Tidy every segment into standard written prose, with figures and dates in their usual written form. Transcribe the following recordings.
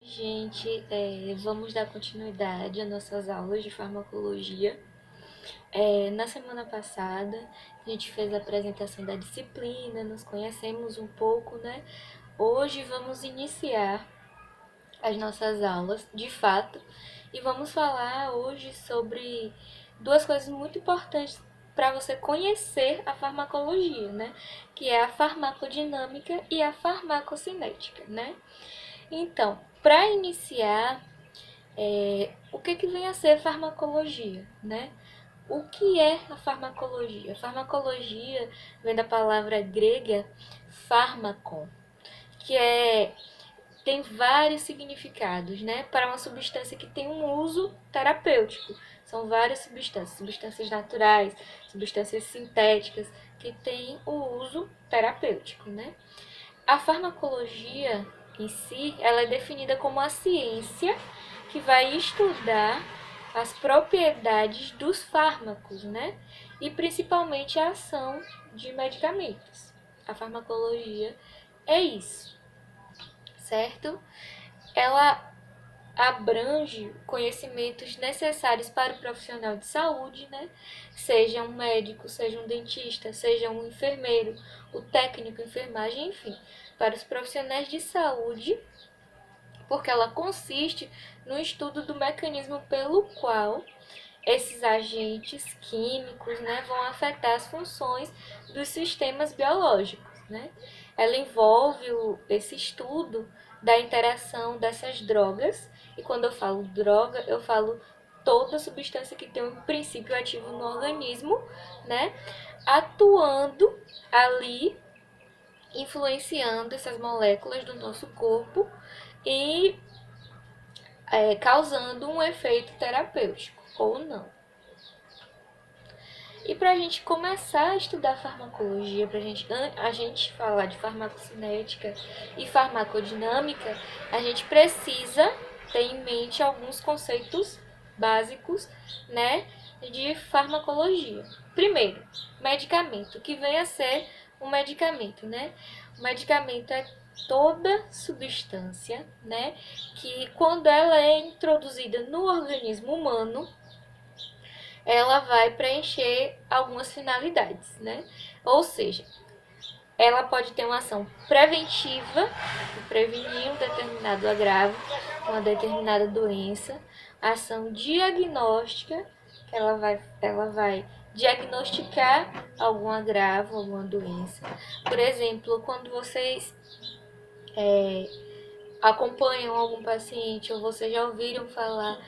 Gente, vamos dar continuidade às nossas aulas de farmacologia. Na semana passada, a gente fez a apresentação da disciplina, nos conhecemos um pouco, né? Hoje vamos iniciar as nossas aulas, de fato, e vamos falar hoje sobre duas coisas muito importantes para você conhecer a farmacologia, né? Que é a farmacodinâmica e a farmacocinética, né? Então, para iniciar, o que vem a ser farmacologia, né? O que é a farmacologia? A farmacologia vem da palavra grega pharmakon, que tem vários significados, né? Para uma substância que tem um uso terapêutico. São várias substâncias naturais, substâncias sintéticas, que têm o uso terapêutico, né? A farmacologia em si, ela é definida como a ciência que vai estudar as propriedades dos fármacos, né? E principalmente a ação de medicamentos. A farmacologia é isso, certo? Ela abrange conhecimentos necessários para o profissional de saúde, né? Seja um médico, seja um dentista, seja um enfermeiro, o técnico, enfermagem, enfim, para os profissionais de saúde, porque ela consiste no estudo do mecanismo pelo qual esses agentes químicos, né, vão afetar as funções dos sistemas biológicos, né? Ela envolve esse estudo da interação dessas drogas, e quando eu falo droga, eu falo toda substância que tem um princípio ativo no organismo, né, atuando ali, influenciando essas moléculas do nosso corpo e causando um efeito terapêutico ou não. E para a gente começar a estudar farmacologia, para a gente falar de farmacocinética e farmacodinâmica, a gente precisa ter em mente alguns conceitos básicos, né, de farmacologia. Primeiro, medicamento, que vem a ser um medicamento, né? O medicamento é toda substância, né, que quando ela é introduzida no organismo humano, ela vai preencher algumas finalidades, né? Ou seja, ela pode ter uma ação preventiva, prevenir um determinado agravo, uma determinada doença, ação diagnóstica, que ela vai diagnosticar algum agravo, alguma doença. Por exemplo, quando vocês acompanham algum paciente ou vocês já ouviram falar,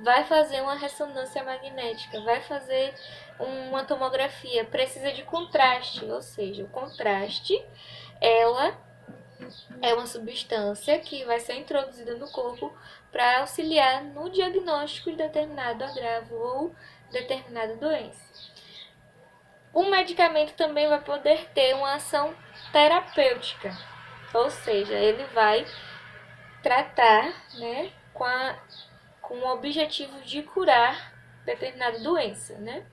vai fazer uma ressonância magnética, vai fazer uma tomografia, precisa de contraste, ou seja, o contraste, ela é uma substância que vai ser introduzida no corpo para auxiliar no diagnóstico de determinado agravo ou determinada doença. O medicamento também vai poder ter uma ação terapêutica, ou seja, ele vai tratar, né, com o objetivo de curar determinada doença, né?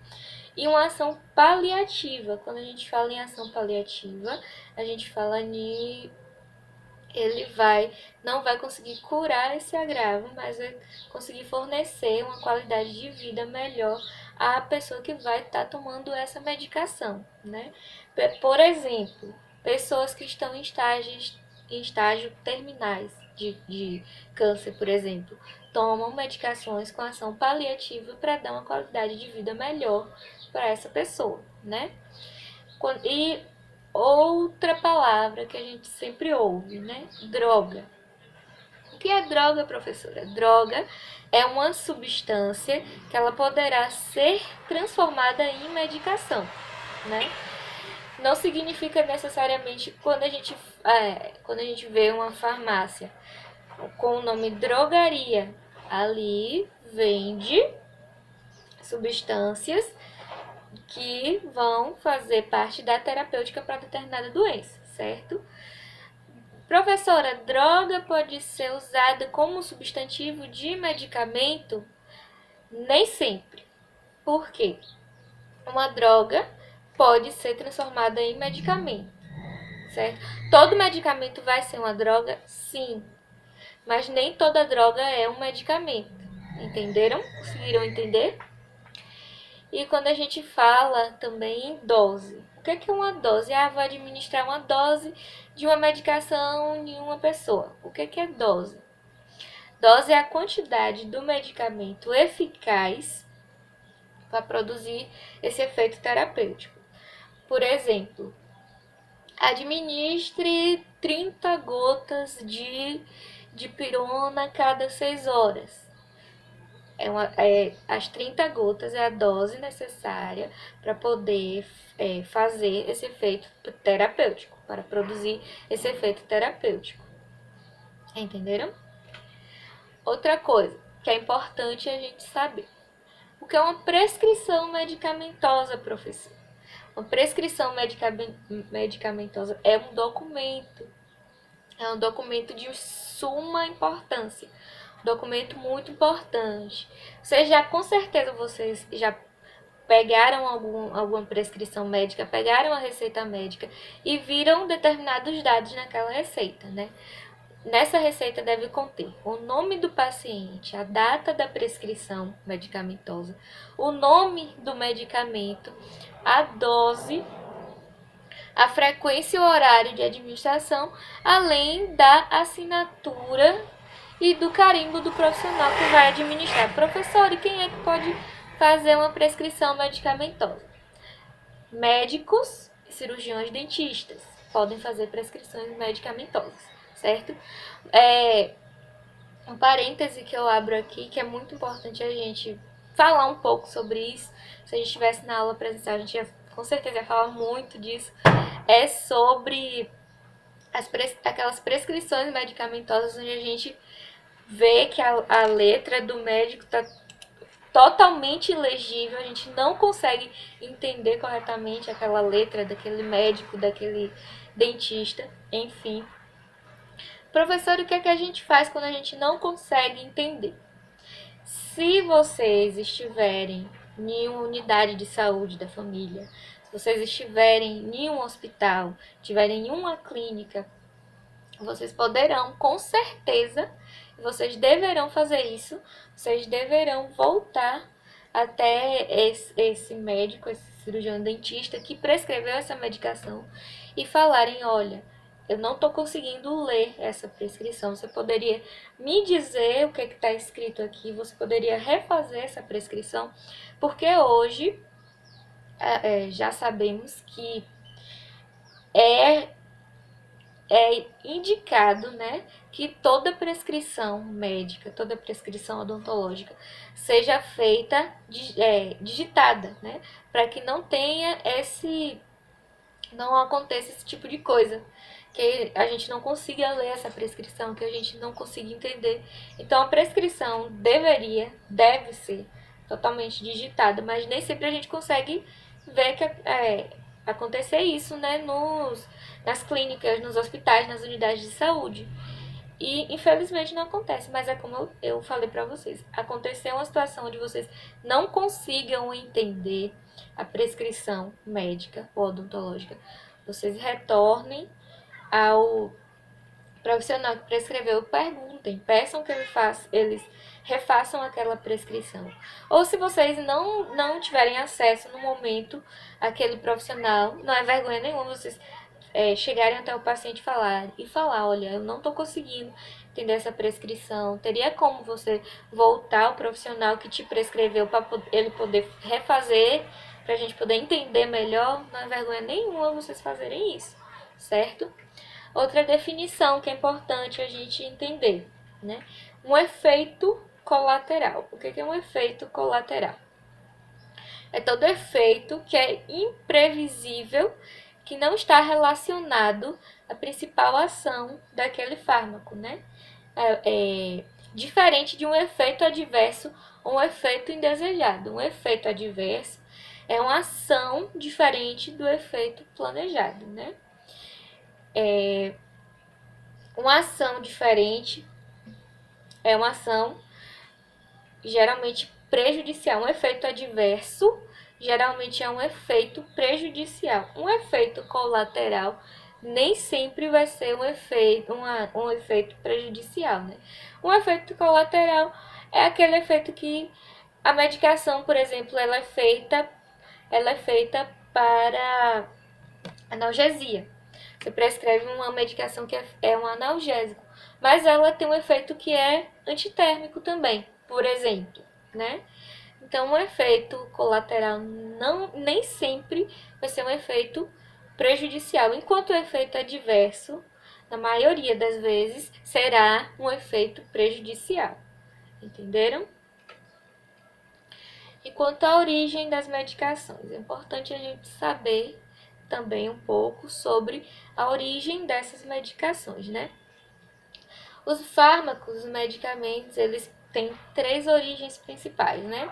E uma ação paliativa. Quando a gente fala em ação paliativa, a gente fala ele não vai conseguir curar esse agravo, mas vai conseguir fornecer uma qualidade de vida melhor à pessoa que vai estar tomando essa medicação, né? Por exemplo, pessoas que estão em estágio terminais de câncer, por exemplo, tomam medicações com ação paliativa para dar uma qualidade de vida melhor para essa pessoa, né? E outra palavra que a gente sempre ouve, né? Droga. O que é droga, professora? Droga é uma substância que ela poderá ser transformada em medicação, né? Não significa necessariamente quando a gente vê uma farmácia com o nome drogaria, ali vende substâncias que vão fazer parte da terapêutica para determinada doença, certo? Professora, droga pode ser usada como substantivo de medicamento? Nem sempre. Por quê? Uma droga pode ser transformada em medicamento, certo? Todo medicamento vai ser uma droga? Sim. mas nem toda droga é um medicamento. Entenderam? Conseguiram entender? E quando a gente fala também em dose. O que é uma dose? Ah, vou administrar uma dose de uma medicação em uma pessoa. O que é dose? Dose é a quantidade do medicamento eficaz para produzir esse efeito terapêutico. Por exemplo, administre 30 gotas de dipirona a cada 6 horas. As 30 gotas é a dose necessária para poder fazer esse efeito terapêutico, para produzir esse efeito terapêutico. Entenderam? Outra coisa que é importante a gente saber. O que é uma prescrição medicamentosa, professor? Uma prescrição medicamentosa é um documento. É um documento de suma importância. Um documento muito importante. Com certeza vocês já pegaram alguma prescrição médica, pegaram a receita médica e viram determinados dados naquela receita, né? Nessa receita deve conter o nome do paciente, a data da prescrição medicamentosa, o nome do medicamento, a dose, a frequência e o horário de administração, além da assinatura e do carimbo do profissional que vai administrar. Professor, e quem é que pode fazer uma prescrição medicamentosa? Médicos e cirurgiões dentistas podem fazer prescrições medicamentosas, certo? Um parêntese que eu abro aqui, que é muito importante a gente falar um pouco sobre isso. Se a gente estivesse na aula presencial, a gente com certeza ia falar muito disso. É sobre aquelas prescrições medicamentosas onde a gente vê que a letra do médico está totalmente ilegível, a gente não consegue entender corretamente aquela letra daquele médico, daquele dentista, enfim. Professor, o que é que a gente faz quando a gente não consegue entender? Se vocês estiverem em uma unidade de saúde da família, se vocês estiverem em um hospital, estiverem em uma clínica, vocês poderão, com certeza, vocês deverão fazer isso, vocês deverão voltar até esse médico, esse cirurgião dentista que prescreveu essa medicação e falarem, olha, eu não estou conseguindo ler essa prescrição, você poderia me dizer o que está escrito aqui, você poderia refazer essa prescrição, porque hoje já sabemos que é indicado, né, que toda prescrição médica, toda prescrição odontológica seja feita digitada, né, para que não aconteça esse tipo de coisa, que a gente não consiga ler essa prescrição, que a gente não consiga entender. Então a prescrição deve ser totalmente digitada, mas nem sempre a gente consegue ver que acontecer isso, né, nas clínicas, nos hospitais, nas unidades de saúde. E infelizmente não acontece, mas é como eu falei para vocês, aconteceu uma situação onde vocês não consigam entender a prescrição médica ou odontológica, vocês retornem ao profissional que prescreveu, perguntem, peçam que eles refaçam aquela prescrição. Ou se vocês não tiverem acesso no momento àquele profissional, não é vergonha nenhuma vocês chegarem até o paciente e falar, olha, eu não estou conseguindo entender essa prescrição, teria como você voltar ao profissional que te prescreveu para ele poder refazer, para a gente poder entender melhor, não é vergonha nenhuma vocês fazerem isso, certo? Outra definição que é importante a gente entender, né? Um efeito colateral. O que é um efeito colateral? É todo efeito que é imprevisível, que não está relacionado à principal ação daquele fármaco, né? Diferente de um efeito adverso ou um efeito indesejado. Um efeito adverso é uma ação diferente do efeito planejado, né? Uma ação diferente é uma ação geralmente prejudicial. Um efeito adverso geralmente é um efeito prejudicial. Um efeito colateral nem sempre vai ser um efeito prejudicial, né? Um efeito colateral é aquele efeito que a medicação, por exemplo, ela é feita para analgesia. Você prescreve uma medicação que é um analgésico, mas ela tem um efeito que é antitérmico também, por exemplo, né? Então, o efeito colateral nem sempre vai ser um efeito prejudicial, enquanto o efeito adverso, na maioria das vezes, será um efeito prejudicial. Entenderam? E quanto à origem das medicações, é importante a gente saber também um pouco sobre a origem dessas medicações, né? Os fármacos, os medicamentos, eles têm três origens principais, né?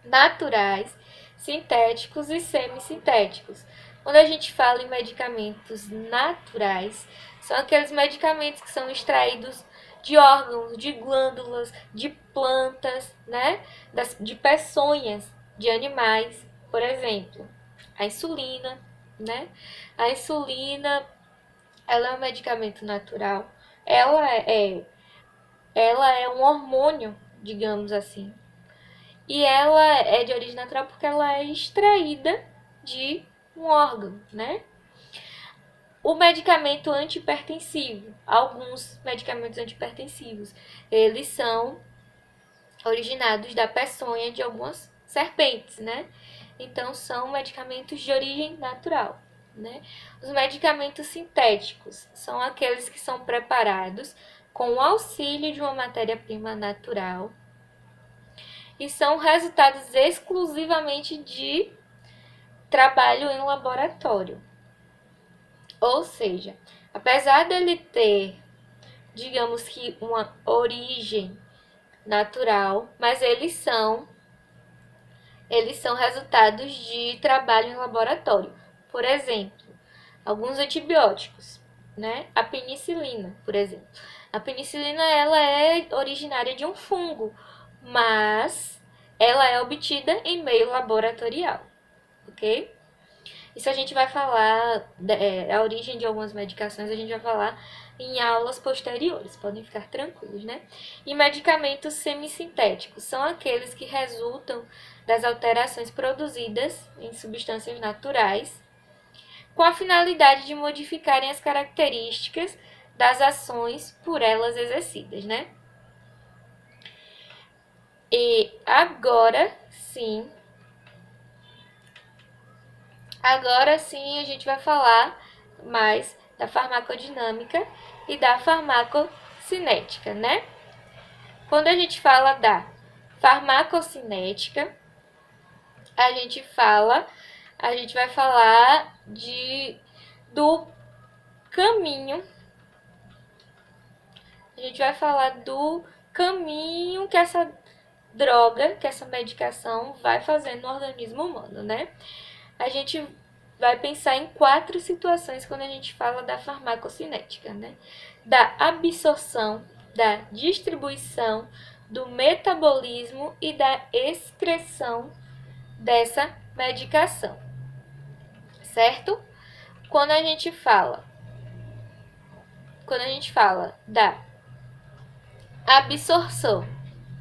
Naturais, sintéticos e semissintéticos. Quando a gente fala em medicamentos naturais, são aqueles medicamentos que são extraídos de órgãos, de glândulas, de plantas, né? De peçonhas de animais, por exemplo, a insulina, né? A insulina, ela é um medicamento natural. Ela é, ela é um hormônio, digamos assim, e ela é de origem natural porque ela é extraída de um órgão, né? O medicamento antihipertensivo, alguns medicamentos antihipertensivos, eles são originados da peçonha de algumas serpentes, né? Então são medicamentos de origem natural, né? Os medicamentos sintéticos são aqueles que são preparados com o auxílio de uma matéria-prima natural e são resultados exclusivamente de trabalho em laboratório. Ou seja, apesar dele ter, digamos que, uma origem natural, mas eles são resultados de trabalho em laboratório. Por exemplo, alguns antibióticos, né? A penicilina, por exemplo. A penicilina ela é originária de um fungo, mas ela é obtida em meio laboratorial, ok? Isso a gente vai falar, a origem de algumas medicações a gente vai falar em aulas posteriores, podem ficar tranquilos, né? E medicamentos semissintéticos são aqueles que resultam das alterações produzidas em substâncias naturais com a finalidade de modificarem as características das ações por elas exercidas, né? E agora sim a gente vai falar mais da farmacodinâmica e da farmacocinética, né? Quando a gente fala da farmacocinética, a gente vai falar do caminho, a gente vai falar do caminho que essa droga, que essa medicação vai fazer no organismo humano, né? A gente vai pensar em 4 situações quando a gente fala da farmacocinética, né? Da absorção, da distribuição, do metabolismo e da excreção dessa medicação, certo? Quando a gente fala da absorção,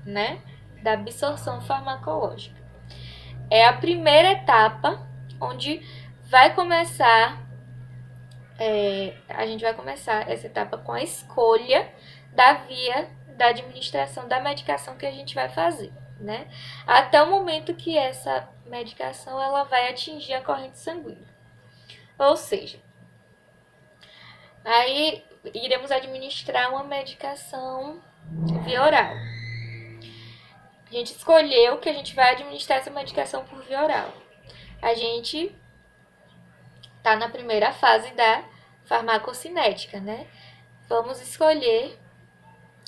né? Da absorção farmacológica. É a primeira etapa onde a gente vai começar essa etapa com a escolha da via da administração da medicação que a gente vai fazer, né? Até o momento que essa medicação ela vai atingir a corrente sanguínea. Ou seja, aí iremos administrar uma medicação via oral. A gente escolheu que a gente vai administrar essa medicação por via oral. A gente está na primeira fase da farmacocinética, né?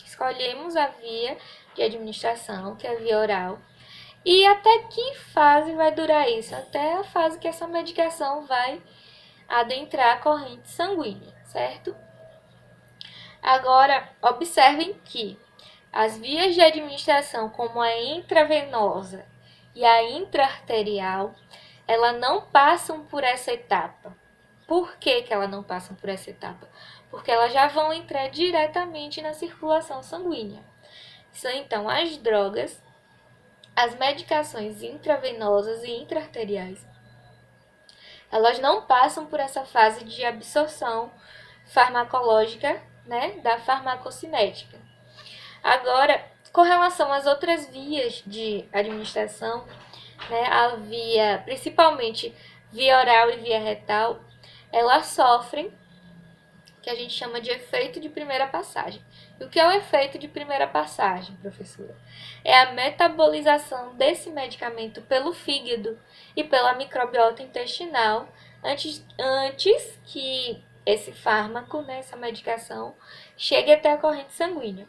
Escolhemos a via de administração, que é a via oral. E até que fase vai durar isso? Até a fase que essa medicação vai adentrar a corrente sanguínea, certo? Agora, observem que as vias de administração, como a intravenosa e a intraarterial, elas não passam por essa etapa. Por que que elas não passam por essa etapa? Porque elas já vão entrar diretamente na circulação sanguínea. São então as drogas, as medicações intravenosas e intraarteriais. Elas não passam por essa fase de absorção farmacológica, né, da farmacocinética. Agora, com relação às outras vias de administração, né, a via, principalmente via oral e via retal, elas sofrem que a gente chama de efeito de primeira passagem. E o que é o efeito de primeira passagem, professora? É a metabolização desse medicamento pelo fígado e pela microbiota intestinal antes que esse fármaco, né, essa medicação, chegue até a corrente sanguínea.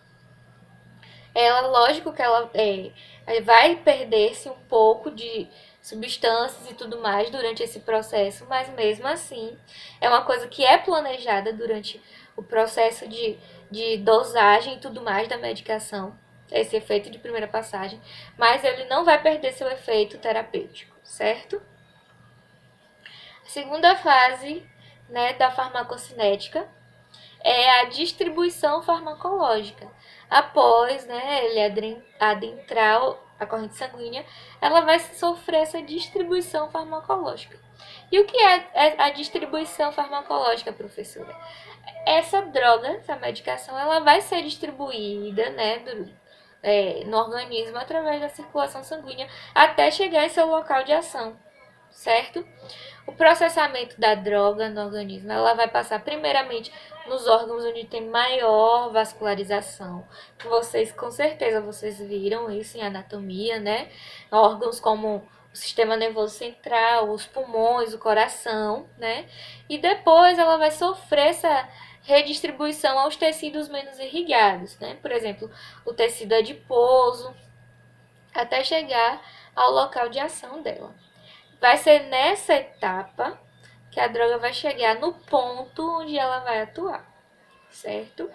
Ela, lógico que ela vai perder-se um pouco de substâncias e tudo mais durante esse processo, mas mesmo assim é uma coisa que é planejada durante o processo de dosagem e tudo mais da medicação, esse efeito de primeira passagem, mas ele não vai perder seu efeito terapêutico, certo? A segunda fase, né, da farmacocinética é a distribuição farmacológica. Após, né, ele adentrar a corrente sanguínea, ela vai sofrer essa distribuição farmacológica. E o que é a distribuição farmacológica, professora? Essa droga, essa medicação, ela vai ser distribuída, né, no organismo através da circulação sanguínea até chegar em seu local de ação, certo? O processamento da droga no organismo, ela vai passar primeiramente nos órgãos onde tem maior vascularização. Vocês, com certeza, vocês viram isso em anatomia, né? Órgãos como o sistema nervoso central, os pulmões, o coração, né? E depois ela vai sofrer essa redistribuição aos tecidos menos irrigados, né? Por exemplo, o tecido adiposo, até chegar ao local de ação dela. Vai ser nessa etapa que a droga vai chegar no ponto onde ela vai atuar, certo?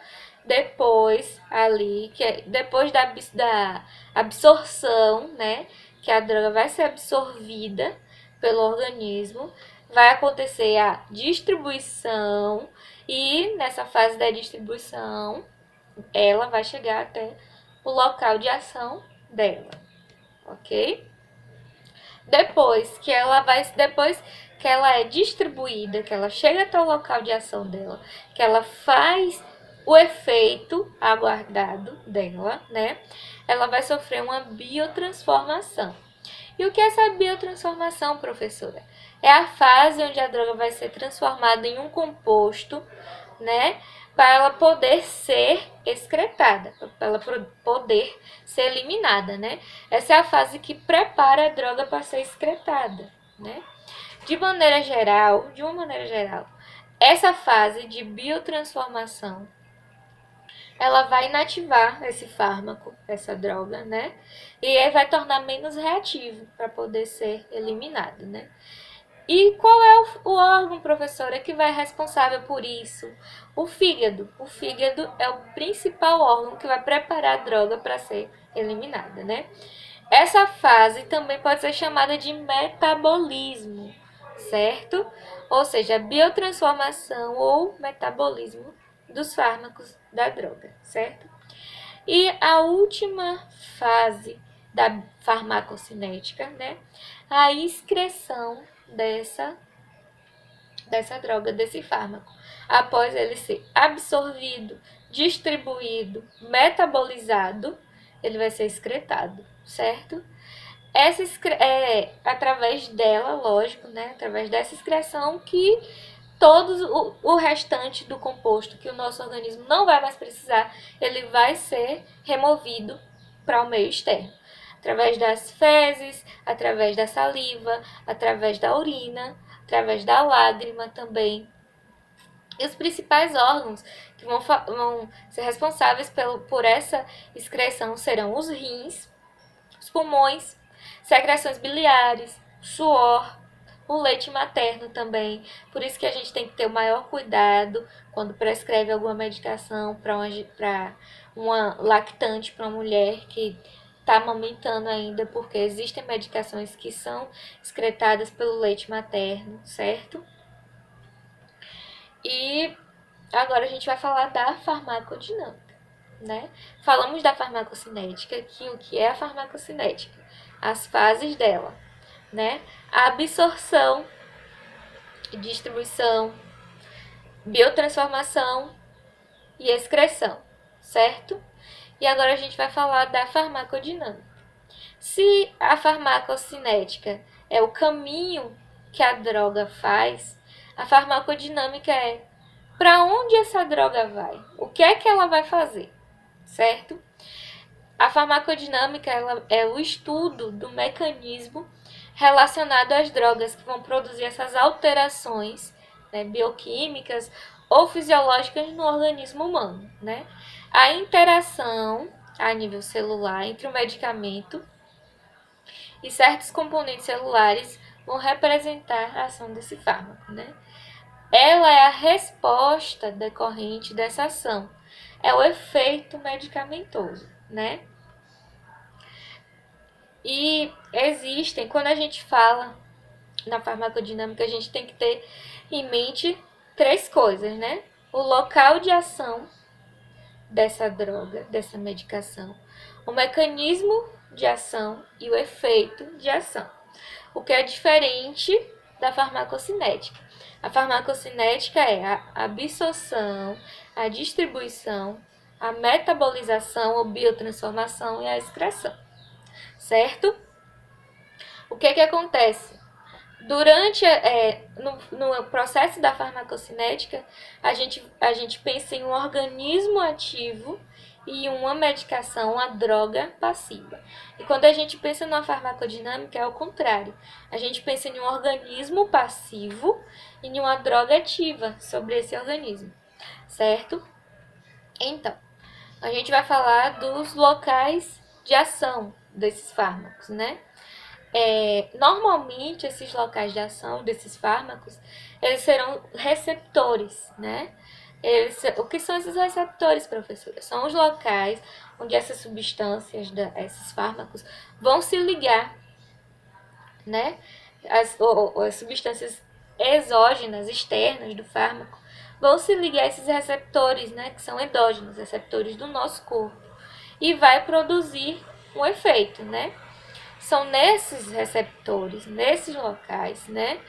Depois ali, depois da absorção, né, que a droga vai ser absorvida pelo organismo, vai acontecer a distribuição e nessa fase da distribuição, ela vai chegar até o local de ação dela, ok? Depois que ela é distribuída, que ela chega até o local de ação dela, que ela faz o efeito aguardado dela, né? Ela vai sofrer uma biotransformação. E o que é essa biotransformação, professora? É a fase onde a droga vai ser transformada em um composto, né? Para ela poder ser excretada, para ela poder ser eliminada, né? Essa é a fase que prepara a droga para ser excretada, né? De uma maneira geral, essa fase de biotransformação, ela vai inativar esse fármaco, essa droga, né? E vai tornar menos reativo para poder ser eliminado, né? E qual é o órgão, professora, que vai responsável por isso? O fígado. O fígado é o principal órgão que vai preparar a droga para ser eliminada, né? Essa fase também pode ser chamada de metabolismo, certo? Ou seja, biotransformação ou metabolismo dos fármacos da droga, certo? E a última fase da farmacocinética, né? A excreção dessa droga, desse fármaco, após ele ser absorvido, distribuído, metabolizado, ele vai ser excretado, certo? Essa é através dela, lógico, né? Através dessa excreção que o restante do composto que o nosso organismo não vai mais precisar, ele vai ser removido para o meio externo. Através das fezes, através da saliva, através da urina, através da lágrima também. E os principais órgãos que vão ser responsáveis por essa excreção serão os rins, os pulmões, secreções biliares, suor, o leite materno também. Por isso que a gente tem que ter o maior cuidado quando prescreve alguma medicação para uma lactante, para uma mulher que está amamentando ainda, porque existem medicações que são excretadas pelo leite materno, certo? E agora a gente vai falar da farmacodinâmica, né? Falamos da farmacocinética, que o que é a farmacocinética? As fases dela, né? A absorção, distribuição, biotransformação e excreção, certo? E agora a gente vai falar da farmacodinâmica. Se a farmacocinética é o caminho que a droga faz, a farmacodinâmica é para onde essa droga vai, o que é que ela vai fazer, certo? A farmacodinâmica é o estudo do mecanismo relacionado às drogas que vão produzir essas alterações, né, bioquímicas ou fisiológicas no organismo humano, né? A interação a nível celular entre o medicamento e certos componentes celulares vão representar a ação desse fármaco, né? Ela é a resposta decorrente dessa ação, é o efeito medicamentoso, né? E existem, quando a gente fala na farmacodinâmica, a gente tem que ter em mente três coisas, né? O local de ação dessa droga, dessa medicação, o mecanismo de ação e o efeito de ação. O que é diferente da farmacocinética. A farmacocinética é a absorção, a distribuição, a metabolização ou biotransformação e a excreção, certo? O que acontece? Durante no processo da farmacocinética, a gente pensa em um organismo ativo e uma medicação, uma droga passiva. E quando a gente pensa numa farmacodinâmica, é o contrário. A gente pensa em um organismo passivo e em uma droga ativa sobre esse organismo, certo? Então, a gente vai falar dos locais de ação desses fármacos, né? Normalmente, esses locais de ação desses fármacos, eles serão receptores, né? O que são esses receptores, professora? São os locais onde essas substâncias, esses fármacos, vão se ligar, né? As substâncias exógenas, externas do fármaco, vão se ligar a esses receptores, né? Que são endógenos, receptores do nosso corpo, e vai produzir um efeito, né? São nesses receptores, nesses locais, né,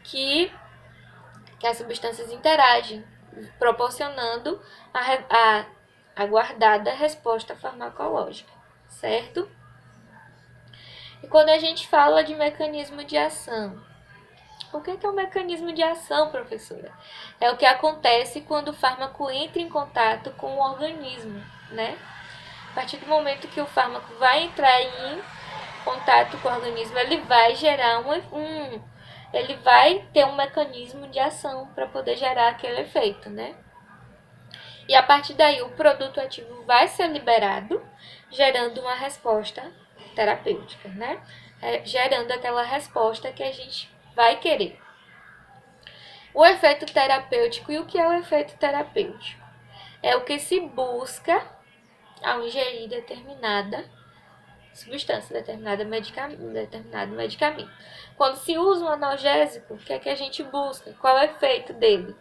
que as substâncias interagem, proporcionando a aguardada resposta farmacológica, certo? E quando a gente fala de mecanismo de ação, o que é o mecanismo de ação, professora? É o que acontece quando o fármaco entra em contato com o organismo, né? A partir do momento que o fármaco vai entrar em contato com o organismo, ele vai gerar ele vai ter um mecanismo de ação para poder gerar aquele efeito, né? E a partir daí o produto ativo vai ser liberado, gerando uma resposta terapêutica, né? Gerando aquela resposta que a gente vai querer. O efeito terapêutico, e o que é o efeito terapêutico? É o que se busca ao ingerir determinada substância, determinado medicamento. Quando se usa um analgésico, o que é que a gente busca? Qual é o efeito dele?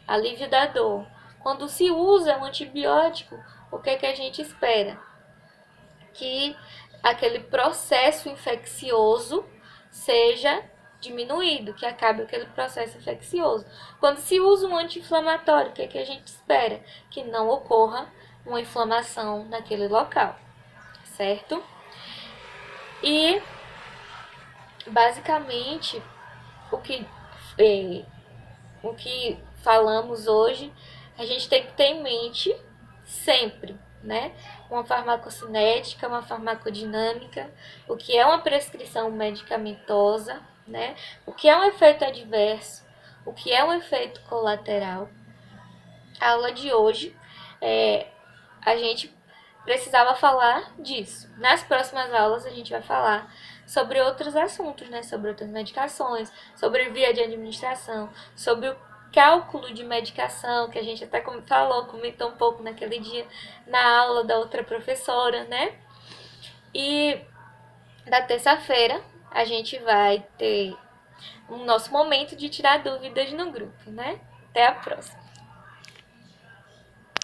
Alívio da dor. Quando se usa um antibiótico, o que é que a gente espera? Que aquele processo infeccioso seja diminuído, que acabe aquele processo infeccioso. Quando se usa um anti-inflamatório, o que é que a gente espera? Que não ocorra uma inflamação naquele local, certo? E basicamente o que, o que falamos hoje, a gente tem que ter em mente sempre, né? Uma farmacocinética, uma farmacodinâmica, o que é uma prescrição medicamentosa, né? O que é um efeito adverso, o que é um efeito colateral. A aula de hoje, a gente precisava falar disso. Nas próximas aulas a gente vai falar sobre outros assuntos, né? Sobre outras medicações, sobre via de administração, sobre o cálculo de medicação, que a gente até comentou um pouco naquele dia na aula da outra professora, né? E na terça-feira a gente vai ter o nosso momento de tirar dúvidas no grupo, né? Até a próxima!